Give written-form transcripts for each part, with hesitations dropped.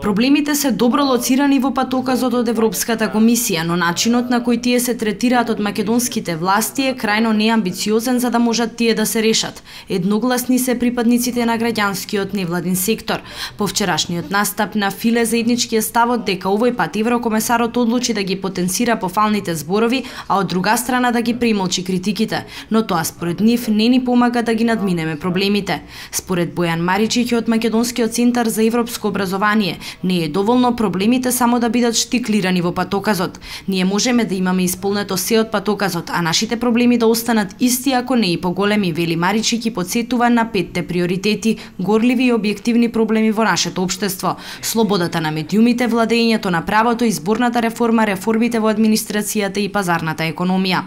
Проблемите се добро лоцирани во патоказот од Европската комисија, но начинот на кој тие се третираат од македонските власти е крајно неамбициозен за да можат тие да се решат. Едногласни се припадниците на граѓанскиот невладин сектор. По вчерашниот настап на Филе заедничкиот ставот дека овој пат еврокомесарот одлучи да ги потенцира пофалните зборови, а од друга страна да ги премолчи критиките, но тоа според нив не ни помага да ги надминеме проблемите. Според Бојан Маричиќ од Македонскиот центар за европско образование, не е доволно проблемите само да бидат штиклирани во патоказот. Ние можеме да имаме исполнето се од патоказот, а нашите проблеми да останат исти ако не и поголеми, вели Маричиќ и подсетува на 5 приоритети, горливи и објективни проблеми во нашето општество: слободата на медиумите, владењето на правото, изборната реформа, реформите во администрацијата и пазарната економија.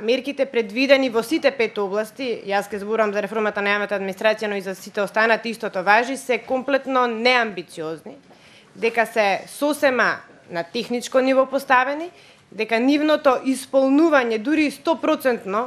Мерките предвидени во сите 5 области, јас ке зборам за реформата на јавната администрација, но и за сите останати истото важи, се комплетно неамбициозни, дека се сосема на техничко ниво поставени, дека нивното исполнување дури 100%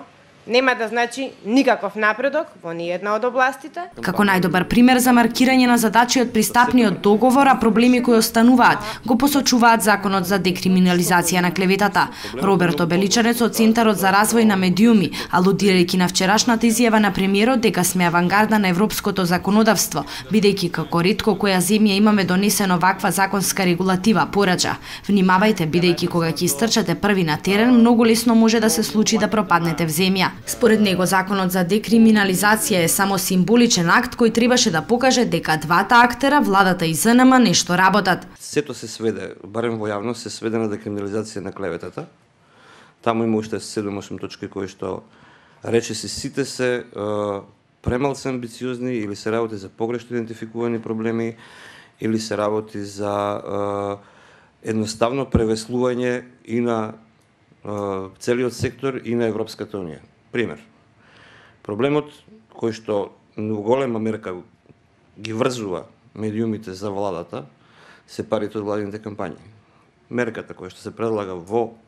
нема да значи никаков напредок во ниедна од областите. Како најдобар пример за маркирање на задачи од пристапниот договор, а проблеми кои остануваат, го посочуваат Законот за декриминализација на клеветата. Роберто Беличанец од Центарот за развој на медиуми, алудирајќи на вчерашната изјава на премиерот дека сме авангарда на европското законодавство, бидејќи како ретко која земја имаме донесено ваква законска регулатива, порача: внимавајте, бидејќи кога ќе истрчате први на терен, многу лесно може да се случи да пропаднете в земја. Според него, Законот за декриминализација е само символичен акт кој требаше да покаже дека двата актера, владата и ЗНМ, нешто работат. Сето се сведе, барем во јавност, се сведе на декриминализација на клеветата. Таму има уште 7-8 точки кои што речиси сите се премалку амбициозни или се работи за погрешно идентификувани проблеми или се работи за едноставно превеслување и на целиот сектор и на Европската унија. Пример. Проблемот кој што во голема мерка ги врзува медиумите за владата се парите од владините кампањи. Мерката која што се предлага во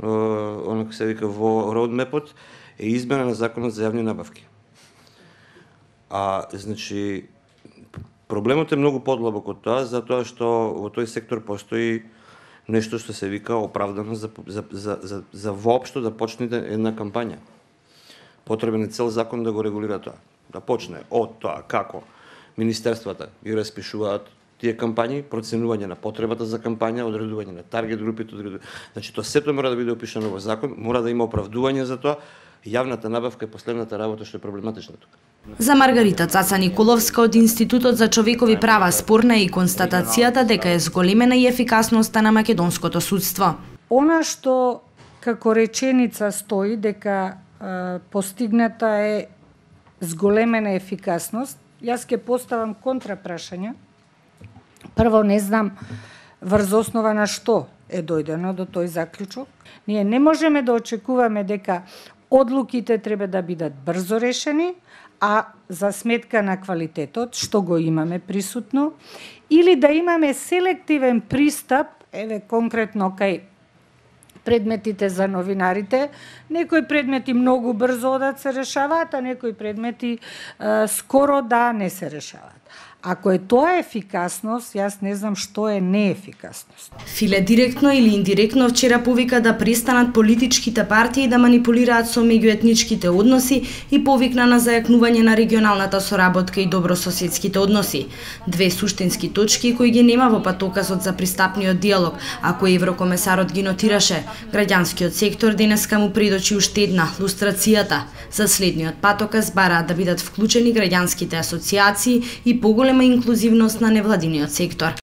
онака се вика во роудмепот е измена на Законот за јавни набавки. Значи проблемот е многу подлабок од тоа, затоа што во тој сектор постои нешто што се вика оправдано за воопшто да почне една кампања. Потребен е цел закон да го регулира тоа. Да почне од тоа како министерствата ги распишуваат тие кампањи, проценување на потребата за кампања, одредување на таргет групите, значи тоа сето мора да биде опишано во закон, мора да има оправдување за тоа. Јавната набавка е последната работа што е проблематична тука. За Маргарита Цаца Николовска од Институтот за човекови права спорна е и констатацијата дека е зголемена и ефикасноста на македонското судство. Она што како реченица стои дека постигната е зголемена ефикасност, јас ќе поставам контрапрашање. Прво, не знам врз основа на што е дојдено до тој заклучок. Ние не можеме да очекуваме дека одлуките треба да бидат брзо решени, а за сметка на квалитетот, што го имаме присутно, или да имаме селективен пристап, еве конкретно кај предметите за новинарите, некои предмети многу брзо одат се решаваат, а некои предмети скоро да не се решаваат. Ако е тоа ефикасност, јас не знам што е неефикасност. Филе директно или индиректно вчера повика да престанат политичките партии да манипулираат со меѓуетничките односи и повикна на зајакнување на регионалната соработка и добрососедските односи. Две суштински точки кои ги нема во патоказот за пристапниот диалог, а кои еврокомесарот ги нотираше. Граѓанскиот сектор денеска му предочи уште една — лустрацијата. За следниот патоказ бараат да бидат вклучени граѓанските асоциации и поголема инклузивност на невладиниот сектор.